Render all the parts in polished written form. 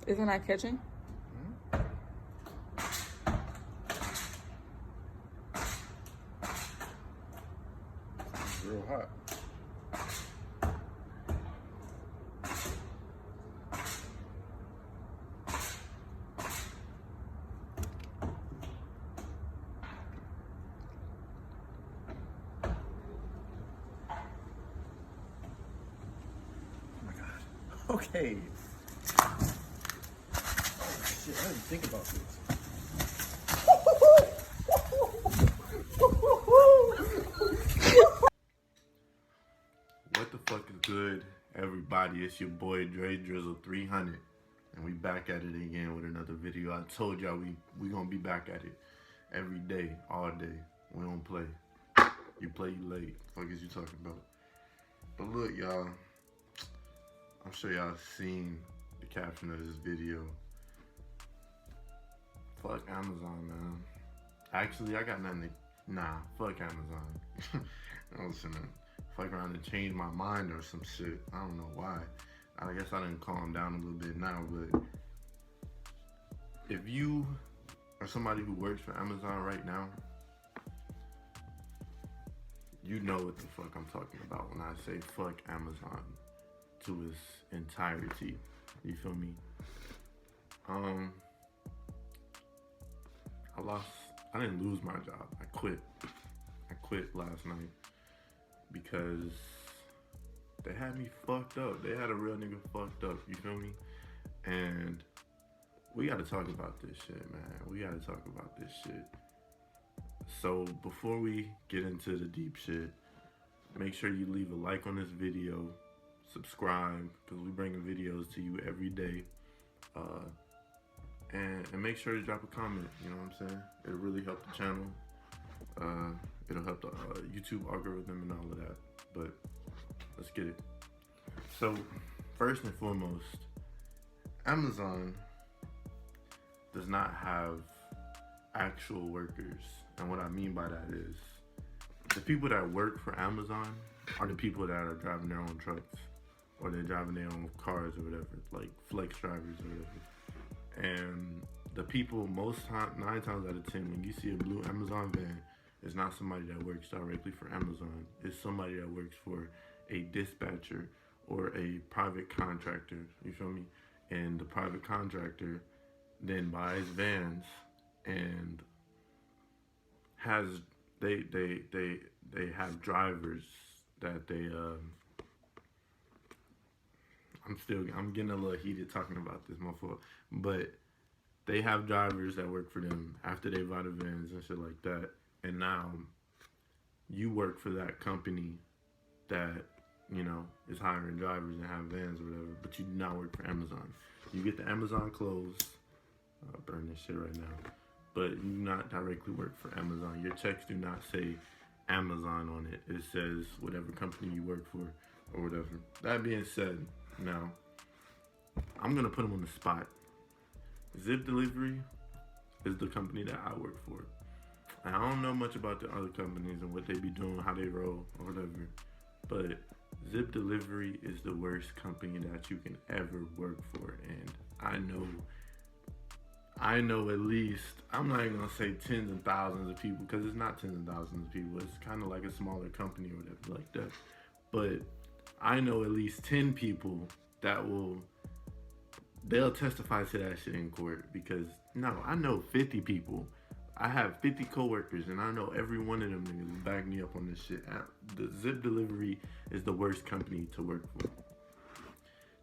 Is it not catching? It's real hot. Oh my God. Okay. Oh shit, I didn't think about this. What the fuck is good, everybody? It's your boy Dre Drizzle 300, and we back at it again with another video. I told y'all we gonna be back at it every day, all day. We don't play. You play, you late. Fuck is you talking about? But look, y'all. I'm sure y'all seen the caption of this video. Fuck Amazon, man. Actually, I got nothing to. Nah, fuck Amazon. I was gonna fuck around and change my mind or some shit. I don't know why. I guess I didn't calm down a little bit now, but if you are somebody who works for Amazon right now, you know what the fuck I'm talking about when I say fuck Amazon to its entirety. You feel me? I didn't lose my job. I quit. I quit last night because they had me fucked up. They had a real nigga fucked up. You feel me? And we gotta talk about this shit, man. We gotta talk about this shit. So before we get into the deep shit, make sure you leave a like on this video, subscribe, because we bring videos to you every day, and make sure to drop a comment. You know what I'm saying? It'll really help the channel. It'll help the YouTube algorithm and all of that. But let's get it. So first and foremost, Amazon does not have actual workers. And what I mean by that is the people that work for Amazon are the people that are driving their own trucks or they're driving their own cars or whatever, like flex drivers or whatever. And the people 9 times out of 10, when you see a blue Amazon van, it's not somebody that works directly for Amazon. It's somebody that works for a dispatcher or a private contractor. You feel me? And the private contractor then buys vans and they have drivers that they I'm getting a little heated talking about this, my fault. But they have drivers that work for them after they buy the vans and shit like that. And now you work for that company that, you know, is hiring drivers and have vans or whatever, but you do not work for Amazon. You get the Amazon clothes. I'll burn this shit right now. But you do not directly work for Amazon. Your checks do not say Amazon on it. It says whatever company you work for or whatever. That being said, now, I'm gonna put them on the spot. Zip Delivery is the company that I work for. And I don't know much about the other companies and what they be doing, how they roll or whatever. But Zip Delivery is the worst company that you can ever work for. And I know at least, I'm not even gonna say tens of thousands of people, because it's not tens of thousands of people. It's kind of like a smaller company or whatever like that. But I know at least 10 people that they'll testify to that shit in court, because no, I know 50 people. I have 50 coworkers and I know every one of them niggas back me up on this shit. The Zip Delivery is the worst company to work for.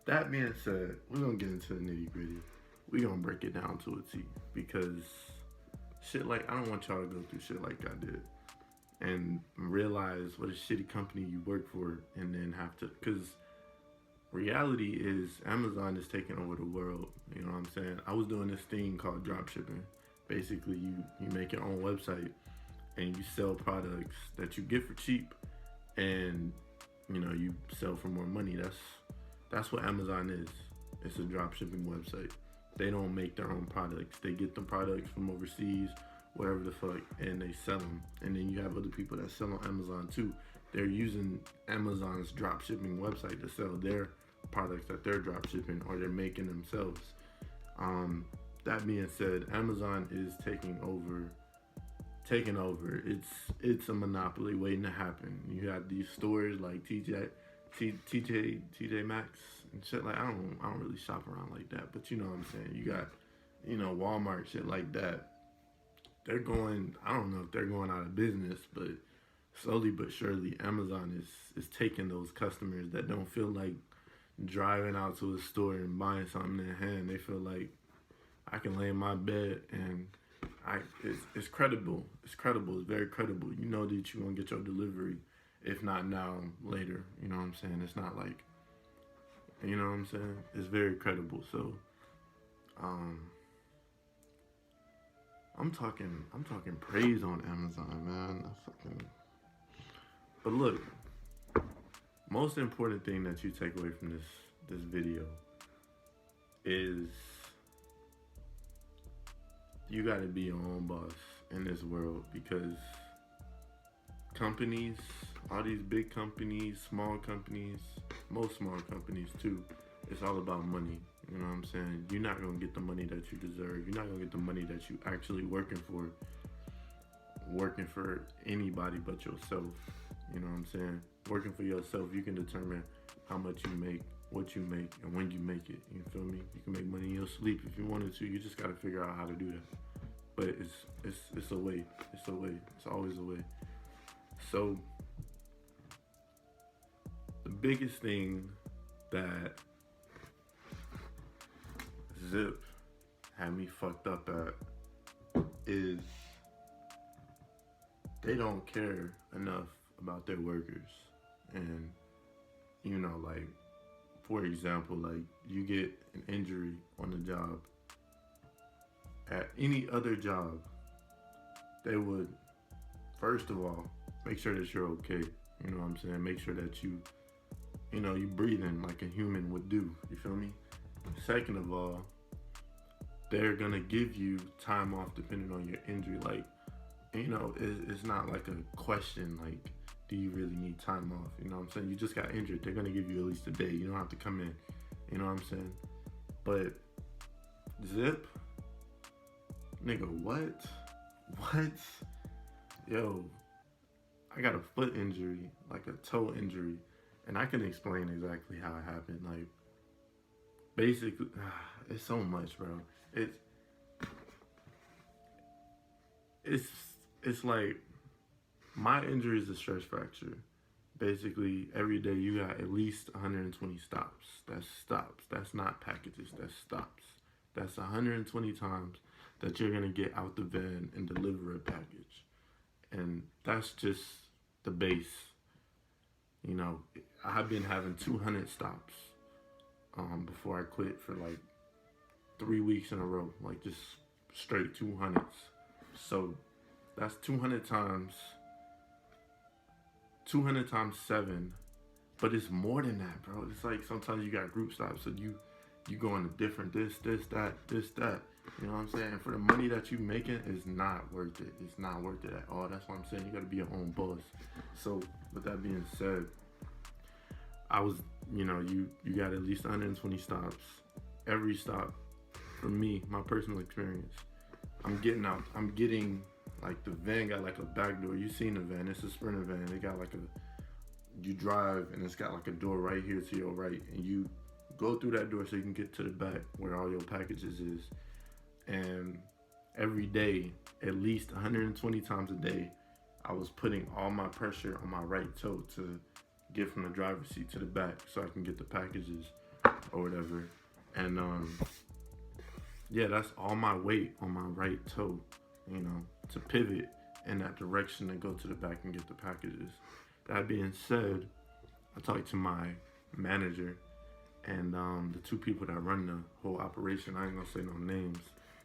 That being said, we're gonna get into the nitty gritty. We're gonna break it down to a T, because shit like, I don't want y'all to go through shit like I did and realize what a shitty company you work for and then have to, because reality is Amazon is taking over the world. You know what I'm saying? I was doing this thing called drop shipping. Basically, you make your own website and you sell products that you get for cheap, and you know, you sell for more money. That's what Amazon is. It's a drop shipping website. They don't make their own products. They get the products from overseas, whatever the fuck, and they sell them. And then you have other people that sell on Amazon too. They're using Amazon's drop shipping website to sell their products that they're drop shipping or they're making themselves. That being said, Amazon is taking over. It's a monopoly waiting to happen. You have these stores like TJ Maxx and shit. Like I don't really shop around like that, but you know what I'm saying. You got, Walmart, shit like that. They're going. I don't know if they're going out of business, but slowly but surely, Amazon is taking those customers that don't feel like driving out to a store and buying something in hand. They feel like I can lay in my bed and it's credible. It's credible. It's very credible. You know that you're gonna get your delivery, if not now, later. You know what I'm saying? It's not like, you know what I'm saying? It's very credible. So, I'm talking praise on Amazon, man. But look, most important thing that you take away from this video is you got to be your own boss in this world, because companies, all these big companies, small companies, most small companies too, it's all about money. You know what I'm saying? You're not going to get the money that you deserve. You're not going to get the money that you actually working for anybody but yourself. You know what I'm saying? Working for yourself, you can determine how much you make, what you make, and when you make it. You feel me? You can make money in your sleep if you wanted to. You just got to figure out how to do that. But it's a way. It's a way. It's always a way. So the biggest thing that Zip had me fucked up at is they don't care enough about their workers. And like, for example, like, you get an injury on the job. At any other job, they would, first of all, make sure that you're okay. You know what I'm saying? Make sure that you breathing like a human would do. You feel me? Second of all, they're gonna give you time off depending on your injury. Like, it's not like a question like, do you really need time off? You know what I'm saying? You just got injured. They're gonna give you at least a day. You don't have to come in. You know what I'm saying? But Zip, nigga, what? Yo, I got a foot injury, like a toe injury, and I can explain exactly how it happened. Like, basically, it's so much, bro. It's like, my injury is a stress fracture. Basically, every day you got at least 120 stops. That's stops. That's not packages. That's stops. That's 120 times that you're gonna get out the van and deliver a package. And that's just the base. I've been having 200 stops before I quit for like 3 weeks in a row, like just straight 200s. So that's 200 times 7, but it's more than that, bro. It's like sometimes you got group stops, so you go into different this, that. You know what I'm saying? For the money that you making, it's not worth it. It's not worth it at all. That's why I'm saying you gotta be your own boss. So with that being said, I was, you got at least 120 stops. Every stop, for me, my personal experience, I'm getting, like, the van got like a back door. You seen the van? It's a Sprinter van. It got like you drive and it's got like a door right here to your right, and you go through that door so you can get to the back where all your packages is. And every day, at least 120 times a day, I was putting all my pressure on my right toe to get from the driver's seat to the back so I can get the packages or whatever. And yeah, that's all my weight on my right toe, to pivot in that direction and go to the back and get the packages. That being said, I talked to my manager and the two people that run the whole operation. I ain't gonna say no names,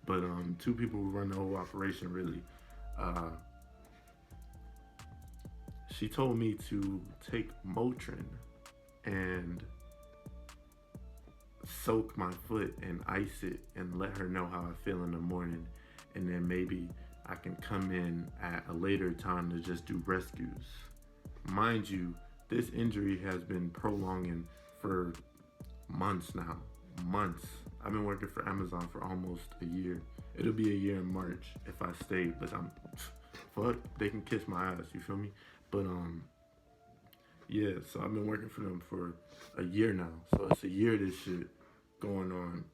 but two people who run the whole operation, really. She told me to take Motrin and soak my foot and ice it and let her know how I feel in the morning, and then maybe I can come in at a later time to just do rescues. Mind you, this injury has been prolonging for months now. Months. I've been working for Amazon for almost a year. It'll be a year in March if I stay, but I'm fuck. They can kiss my ass. You feel me? But yeah. So I've been working for them for a year now. So it's a year of this shit going on.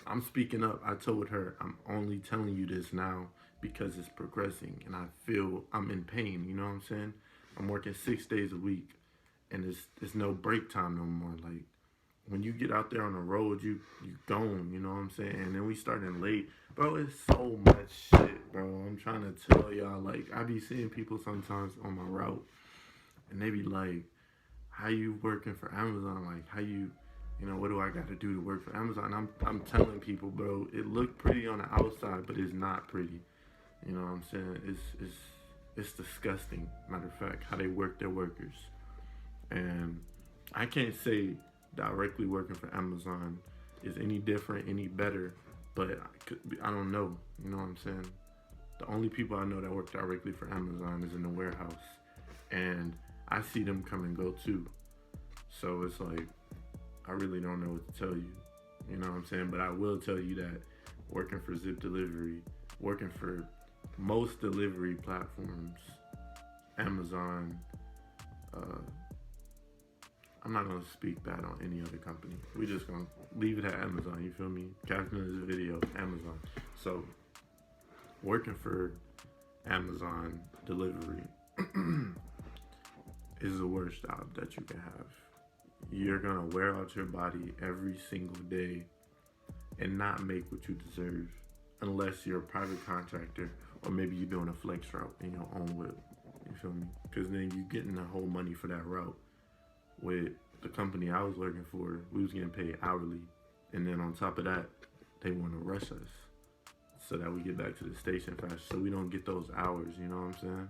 I'm speaking up. I told her I'm only telling you this now because it's progressing and I feel I'm in pain. You know what I'm saying? I'm working 6 days a week and it's no break time no more. Like when you get out there on the road, you gone. You know what I'm saying? And then we starting late, bro. It's so much shit, bro. I'm trying to tell y'all. Like I be seeing people sometimes on my route, and they be like, "How you working for Amazon? Like how you, what do I got to do to work for Amazon?" I'm telling people, bro, it look pretty on the outside, but it's not pretty. You know what I'm saying? It's disgusting. Matter of fact, how they work their workers, and I can't say directly working for Amazon is any different, any better, but I don't know. You know what I'm saying? The only people I know that work directly for Amazon is in the warehouse, and I see them come and go too. So it's like I really don't know what to tell you. You know what I'm saying? But I will tell you that working for Zip Delivery, working for most delivery platforms, Amazon, uh, I'm not gonna speak bad on any other company. We just gonna leave it at Amazon. You feel me? Caption of this video, Amazon. So working for Amazon delivery is the worst job that you can have. You're gonna wear out your body every single day and not make what you deserve unless you're a private contractor or maybe you're doing a flex route in your own whip. You feel me? Because then you're getting the whole money for that route. With the company I was working for, we was getting paid hourly, and then on top of that, they want to rush us so that we get back to the station fast, so we don't get those hours. You know what I'm saying?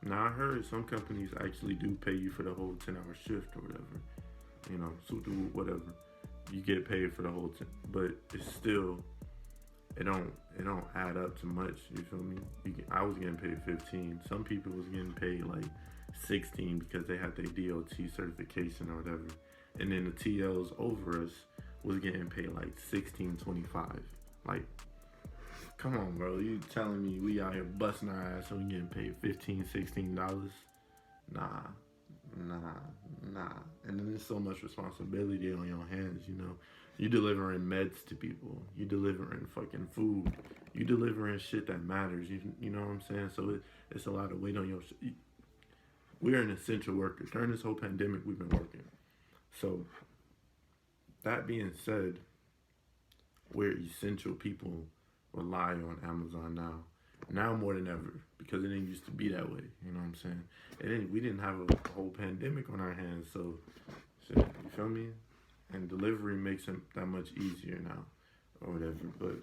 Now I heard some companies actually do pay you for the whole 10-hour shift or whatever. So do whatever. You get paid for the whole 10, but it's still it don't add up to much. You feel me? I was getting paid 15. Some people was getting paid like 16 because they had their DOT certification or whatever, and then the TLs over us was getting paid like 16.25. Like, come on, bro, you telling me we out here busting our ass and we getting paid $15-16? Nah. And then there's so much responsibility on your hands. You delivering meds to people, you delivering fucking food, you delivering shit that matters. You know what I'm saying? So it's a lot of weight on your we're an essential worker. During this whole pandemic, we've been working. So, that being said, we're essential people rely on Amazon now. Now more than ever. Because it didn't used to be that way. You know what I'm saying? We didn't have a whole pandemic on our hands. So, shit, you feel me? And delivery makes it that much easier now. Or whatever. But,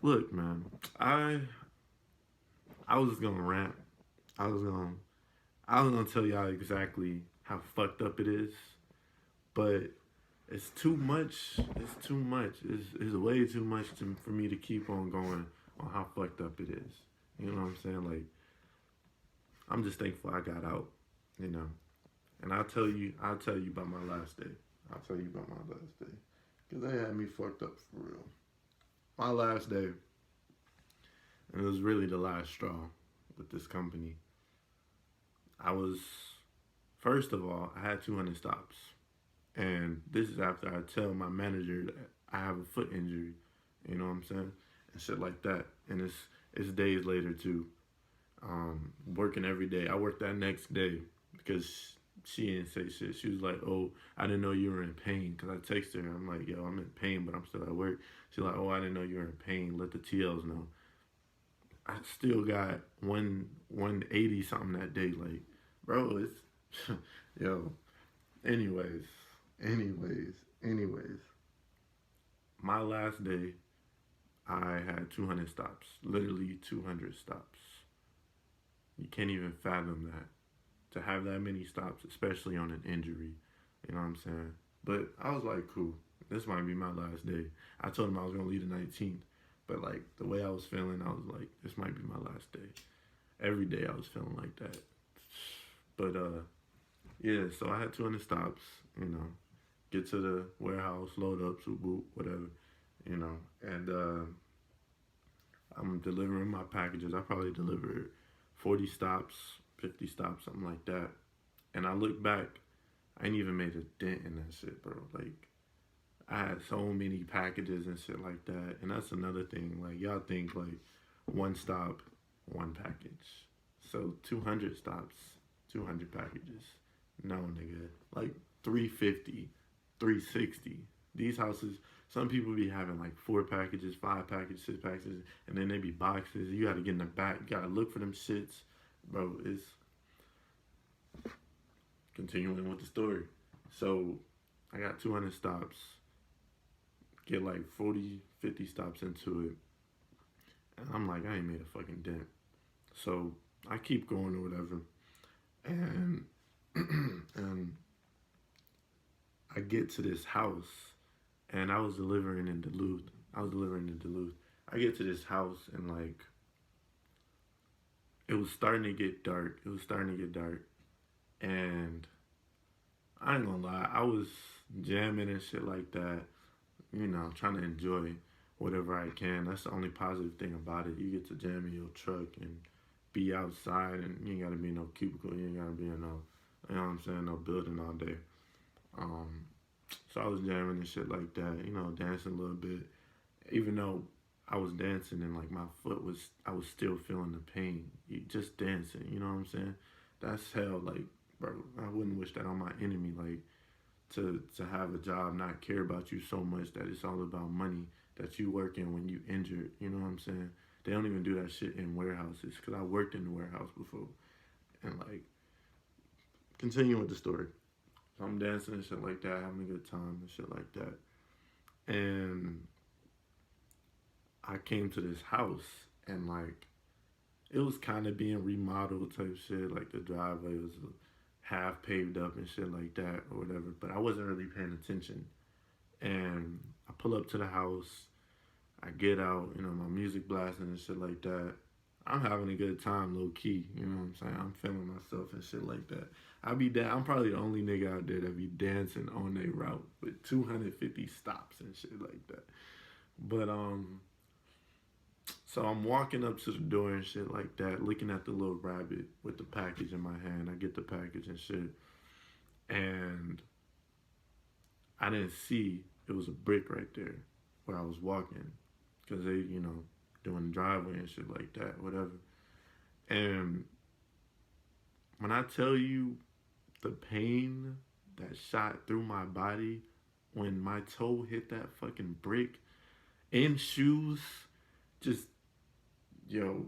look, man. I was just going to rant. I was gonna tell y'all exactly how fucked up it is, but it's too much. It's too much. It's way too much for me to keep on going on how fucked up it is. You know what I'm saying? Like, I'm just thankful I got out. And I'll tell you about my last day. Because they had me fucked up for real. My last day, and it was really the last straw with this company. First of all, I had 200 stops. And this is after I tell my manager that I have a foot injury. You know what I'm saying? And shit like that. And it's days later too. Working every day. I worked that next day because she didn't say shit. She was like, "Oh, I didn't know you were in pain." Because I texted her. I'm like, "Yo, I'm in pain, but I'm still at work." She's like, "Oh, I didn't know you were in pain. Let the TLs know." I still got 180 something that day. Like, bro, it's yo. Anyways. My last day, I had 200 stops. Literally 200 stops. You can't even fathom that. To have that many stops, especially on an injury. You know what I'm saying? But I was like, cool. This might be my last day. I told him I was going to leave the 19th. But, like, the way I was feeling, I was like, this might be my last day. Every day I was feeling like that. But, yeah, so I had 200 stops, get to the warehouse, load up, whatever. you know, and I'm delivering my packages. I probably delivered 40 stops, 50 stops, something like that. And I look back, I ain't even made a dent in that shit, bro. Like, I had so many packages and shit like that. And that's another thing. Like, y'all think, like, one stop, one package. So 200 stops, 200 packages. No, nigga. Like, 350, 360. These houses, some people be having like four packages, five packages, six packages, and then they be boxes. You gotta get in the back. You gotta look for them shits. Bro, it's continuing with the story. So I got 200 stops, get like 40, 50 stops into it. And I'm like, I ain't made a fucking dent. So I keep going or whatever. And and I get to this house and I was delivering in Duluth. I was delivering in Duluth. I get to this house and like it was starting to get dark. It was starting to get dark. And I ain't gonna lie, I was jamming and shit like that, you know, trying to enjoy whatever I can. That's the only positive thing about it. You get to jam in your truck and be outside, and you ain't gotta be in no cubicle. You ain't gotta be in no, you know what I'm saying, no building all day. Um, so I was jamming and shit like that, you know, dancing a little bit. Even though I was dancing and like my foot was, I was still feeling the pain. Just dancing, you know what I'm saying? That's hell. Like, bro, I wouldn't wish that on my enemy. Like, to have a job not care about you so much that it's all about money that you work in when you injured. You know what I'm saying? They don't even do that shit in warehouses because I worked in the warehouse before. And like, continue with the story. So I'm dancing and shit like that, having a good time and shit like that. And I came to this house and like it was kind of being remodeled type shit. Like the driveway was half paved up and shit like that or whatever. But I wasn't really paying attention. And I pull up to the house. I get out, you know, my music blasting and shit like that. I'm having a good time, low key. You know what I'm saying? I'm feeling myself and shit like that. I'm probably the only nigga out there that be dancing on a route with 250 stops and shit like that. But so I'm walking up to the door and shit like that, looking at the little rabbit with the package in my hand. I get the package and shit, and I didn't see it was a brick right there where I was walking, because they, you know, doing the driveway and shit like that, whatever. And when I tell you the pain that shot through my body when my toe hit that fucking brick in shoes, just, yo,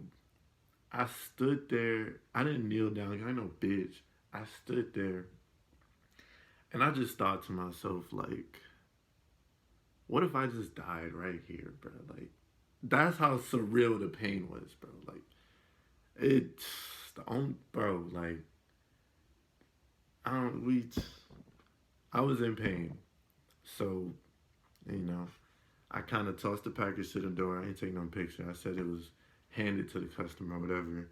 I stood there. I didn't kneel down. I know, bitch. I stood there and I just thought to myself, like, what if I just died right here, bro? Like, that's how surreal the pain was, bro. Like, it's the only, bro, like, I don't, we, I was in pain. So, you know, I kind of tossed the package to the door. I ain't take no picture. I said it was handed to the customer or whatever.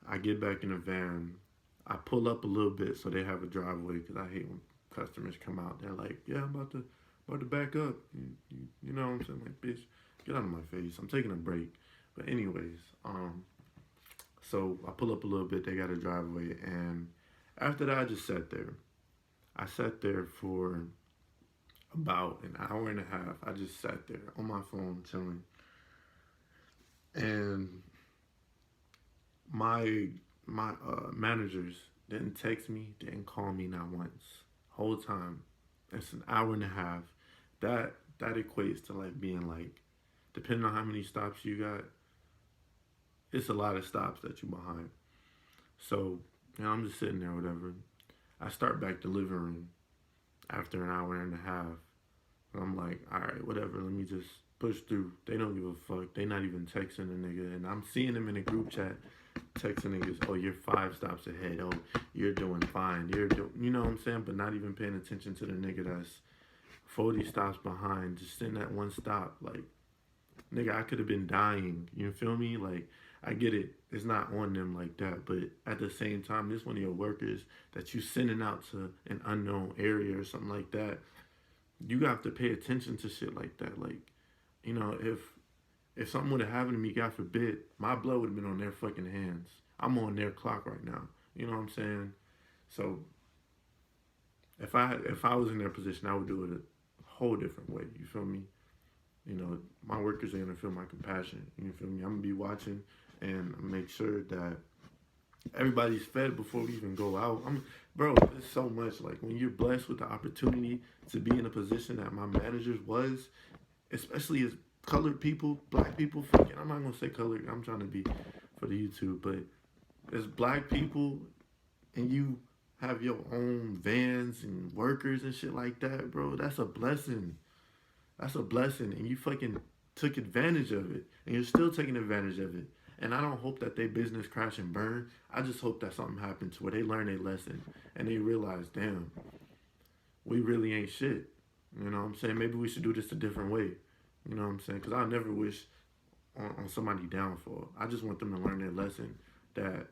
I get back in the van. I pull up a little bit so they have a driveway because I hate when customers come out. They're like, "Yeah, I'm about to back up." You know what I'm saying? Like, bitch, get out of my face. I'm taking a break. But anyways, so I pull up a little bit. They got a driveway, and after that, I just sat there. I sat there for about an hour and a half. I just sat there on my phone chilling, and my my managers didn't text me, didn't call me not once. Whole time, it's an hour and a half. That equates to like being like, depending on how many stops you got, it's a lot of stops that you behind. So, you know, I'm just sitting there, whatever. I start back delivering after an hour and a half. I'm like, all right, whatever. Let me just push through. They don't give a fuck. They not even texting a nigga, and I'm seeing them in a group chat texting niggas. Oh, you're 5 stops ahead. Oh, you're doing fine. You're doing, you know what I'm saying? But not even paying attention to the nigga that's 40 stops behind, just sitting at one stop. Like, nigga, I could have been dying. You feel me? Like, I get it. It's not on them like that. But at the same time, this one of your workers that you sending out to an unknown area or something like that, you have to pay attention to shit like that. Like, you know, if something would have happened to me, God forbid, my blood would have been on their fucking hands. I'm on their clock right now. You know what I'm saying? So if I was in their position, I would do it a whole different way. You feel me? You know, my workers are gonna feel my compassion. You feel me? I'm gonna be watching and make sure that everybody's fed before we even go out. Bro, there's so much. Like when you're blessed with the opportunity to be in a position that my managers was, especially as colored people, black people. Fucking, I'm not gonna say colored. I'm trying to be for the YouTube, but as black people, and you have your own vans and workers and shit like that, bro. That's a blessing. That's a blessing, and you fucking took advantage of it, and you're still taking advantage of it. And I don't hope that their business crash and burn. I just hope that something happens where they learn a lesson and they realize, damn, we really ain't shit. You know what I'm saying? Maybe we should do this a different way. You know what I'm saying? Because I never wish on somebody downfall. I just want them to learn their lesson that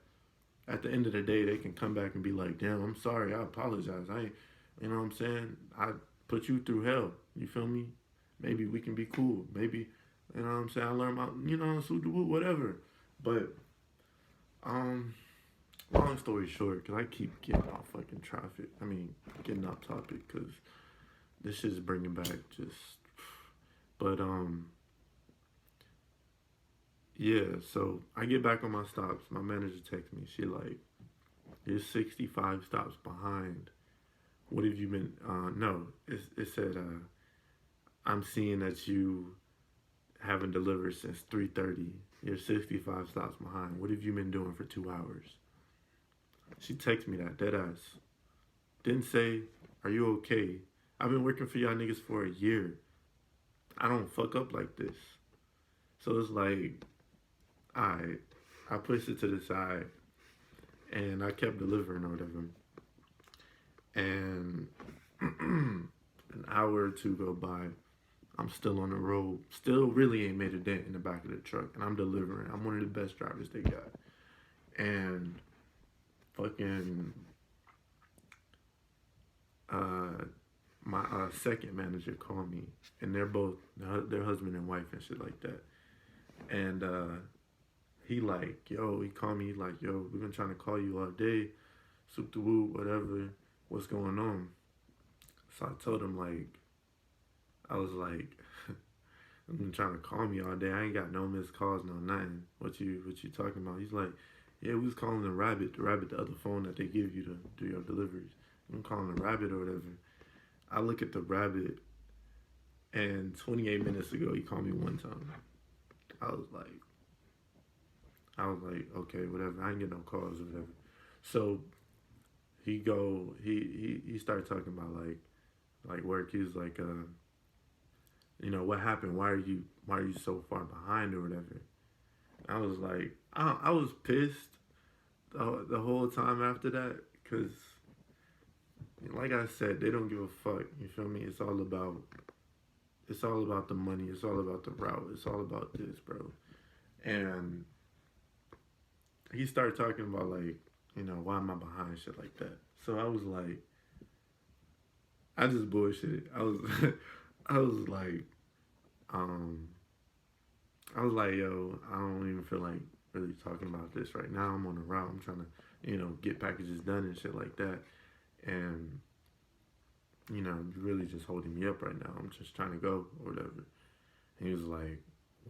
at the end of the day, they can come back and be like, damn, I'm sorry. I apologize. I ain't, you know what I'm saying? I put you through hell. You feel me? Maybe we can be cool. Maybe, you know what I'm saying? I learned about, you know, whatever. But, long story short, because I keep getting off fucking traffic. I mean, getting off topic because this shit is bringing back just, but, yeah, so I get back on my stops. My manager texts me. She like, you're 65 stops behind. What have you been, no, it said, I'm seeing that you haven't delivered since 3:30. You're 65 stops behind. What have you been doing for 2 hours? She texted me that, dead ass. Didn't say, are you okay? I've been working for y'all niggas for a year. I don't fuck up like this. So it's like, alright. I pushed it to the side and I kept delivering or whatever. And an hour or two go by. I'm still on the road. Still really ain't made a dent in the back of the truck. And I'm delivering. I'm one of the best drivers they got. And fucking my second manager called me. And they're both, their husband and wife and shit like that. And he like, yo, he called me like, yo, we've been trying to call you all day. Soup to woo, whatever. What's going on? So I told him like, I was like, I've been trying to call me all day. I ain't got no missed calls, no nothing. What you talking about? He's like, yeah, we was calling the rabbit, the other phone that they give you to do your deliveries. I'm calling the rabbit or whatever. I look at the rabbit, and 28 minutes ago he called me one time. I was like, okay, whatever. I ain't get no calls or whatever. So he started talking about like work. He was like, you know, what happened? Why are you so far behind or whatever? I was like, I was pissed the whole time after that because, like I said, they don't give a fuck. You feel me? It's all about the money. It's all about the route. It's all about this, bro. And he started talking about like, you know, why am I behind, shit like that. So I was like, I just bullshit. I was yo, I don't even feel like really talking about this right now. I'm on the route. I'm trying to, you know, get packages done and shit like that. And, you know, you're really just holding me up right now. I'm just trying to go or whatever. And he was like,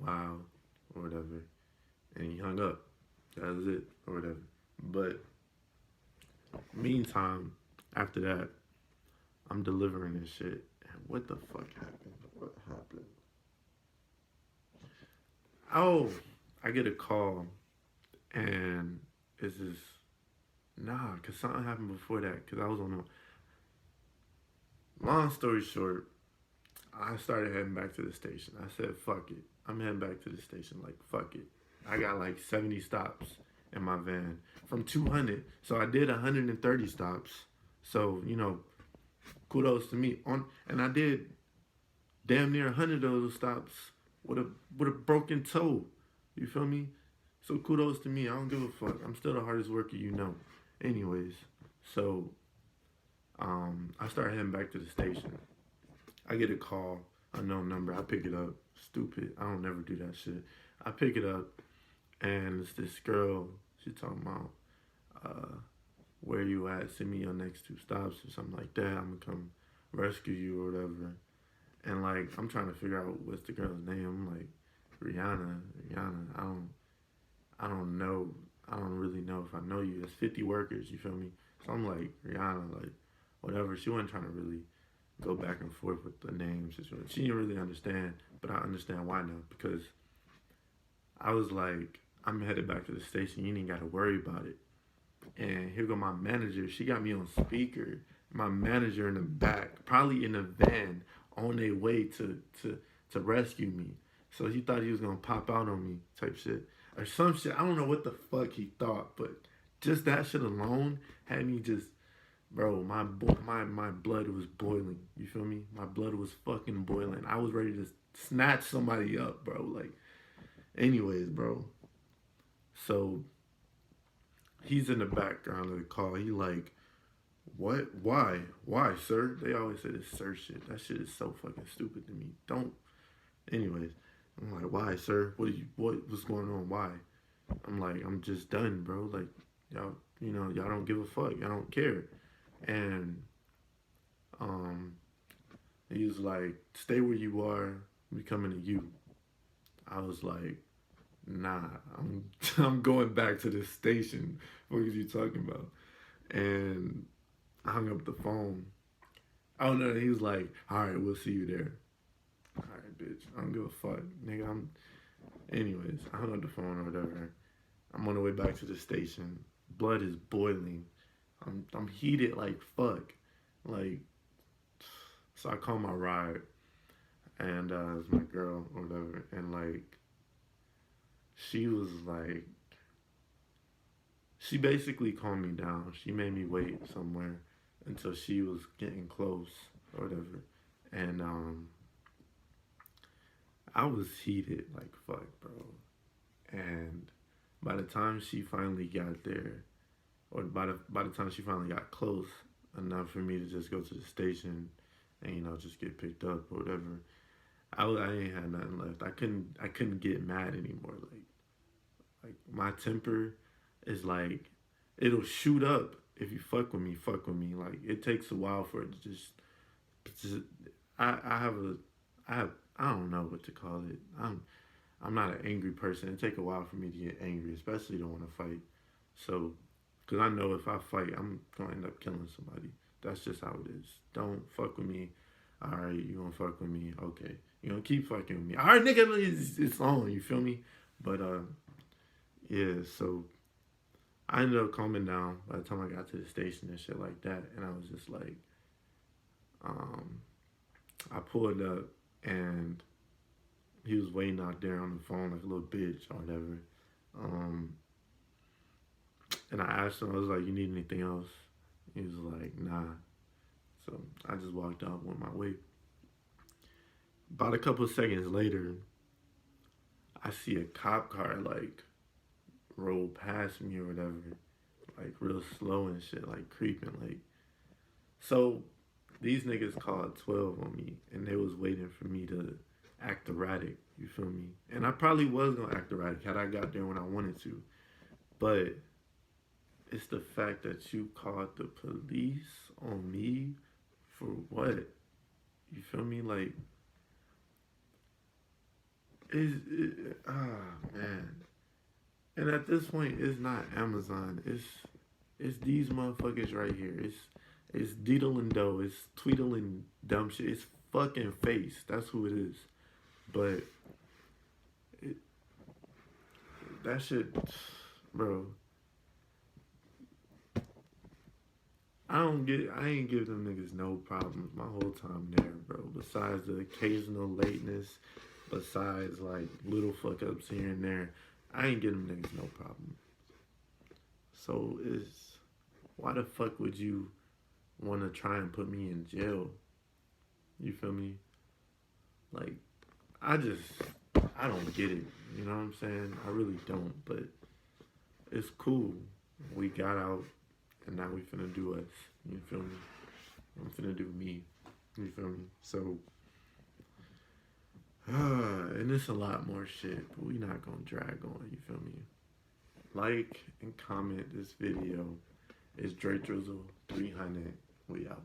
wow, or whatever. And he hung up. That was it, or whatever. But meantime, after that, I'm delivering this shit. And what the fuck happened? What happened? Oh, I get a call, and it's just, because something happened before that, because I was on a, long story short, I started heading back to the station. I said, fuck it. I'm heading back to the station, like, fuck it. I got like 70 stops in my van from 200. So I did 130 stops. So, you know, kudos to me. And I did damn near 100 of those stops with a broken toe. You feel me? So kudos to me. I don't give a fuck. I'm still the hardest worker you know. Anyways, so I started heading back to the station. I get a call. unknown number. I pick it up. Stupid. I don't never do that shit. I pick it up, and it's this girl. She talking about, where you at? Send me your next two stops or something like that. I'm gonna come rescue you or whatever. And like, I'm trying to figure out what's the girl's name. I'm like, Rihanna. I don't know. I don't really know if I know you. It's 50 workers. You feel me? So I'm like, Rihanna, like, whatever. She wasn't trying to really go back and forth with the names. She didn't really understand, but I understand why now, because I was like, I'm headed back to the station. You ain't got to worry about it. And here go my manager. She got me on speaker. My manager in the back, probably in a van, on their way to rescue me. So he thought he was gonna pop out on me, type shit, or some shit. I don't know what the fuck he thought, but just that shit alone had me just, bro. My blood was boiling. You feel me? My blood was fucking boiling. I was ready to snatch somebody up, bro. Like, anyways, bro. So he's in the background of the call. He like, what? Why, sir? They always say this sir shit. That shit is so fucking stupid to me. Don't. Anyways, I'm like, why, sir? What's going on? Why? I'm like, I'm just done, bro. Like, y'all don't give a fuck. Y'all don't care. And um, he was like, stay where you are. We coming to you. I was like, nah, I'm going back to the station. What are you talking about? And I hung up the phone. Oh no, he was like, all right, we'll see you there. All right, bitch. I don't give a fuck, nigga. Anyways, I hung up the phone or whatever. I'm on the way back to the station. Blood is boiling. I'm heated like fuck. Like, so I call my ride, and it's my girl or whatever, and like, she was like, she basically calmed me down. She made me wait somewhere until she was getting close or whatever, and I was heated like fuck, bro. And by the time she finally got there, or by the time she finally got close enough for me to just go to the station and just get picked up or whatever, I ain't had nothing left. I couldn't get mad anymore. Like my temper is like, it'll shoot up if you fuck with me. Fuck with me. Like, it takes a while for it to just I have a I have I don't know what to call it. I'm not an angry person. It take a while for me to get angry, especially to want to fight. So, because I know if I fight, I'm gonna end up killing somebody. That's just how it is. Don't fuck with me. All right, you gonna fuck with me? Okay, you gonna keep fucking with me? All right, nigga, it's on. You feel me? But yeah. So I ended up calming down by the time I got to the station and shit like that, and I was just like, um, I pulled up and he was waiting out there on the phone like a little bitch or whatever. Um, and I asked him, I was like, you need anything else? He was like, nah. So I just walked out, went my way. About a couple of seconds later, I see a cop car like roll past me or whatever, like real slow and shit, like creeping. Like, so these niggas called 12 on me and they was waiting for me to act erratic, you feel me? And I probably was gonna act erratic had I got there when I wanted to. But it's the fact that you called the police on me for what? You feel me? Like, man. And at this point, it's not Amazon. It's these motherfuckers right here. It's Deedle and Doe. It's Tweedle and dumb shit. It's fucking Face. That's who it is. But it, that shit, bro. I ain't give them niggas no problems my whole time there, bro. Besides the occasional lateness, besides like little fuck ups here and there, I ain't give them niggas no problem. So why the fuck would you want to try and put me in jail? You feel me? Like, I just, I don't get it. You know what I'm saying? I really don't, but it's cool. We got out, and now we finna do us. You feel me? I'm finna do me. You feel me? So, and it's a lot more shit, but we not gonna drag on, you feel me? Like and comment this video. It's Dre Drizzle 300. We out.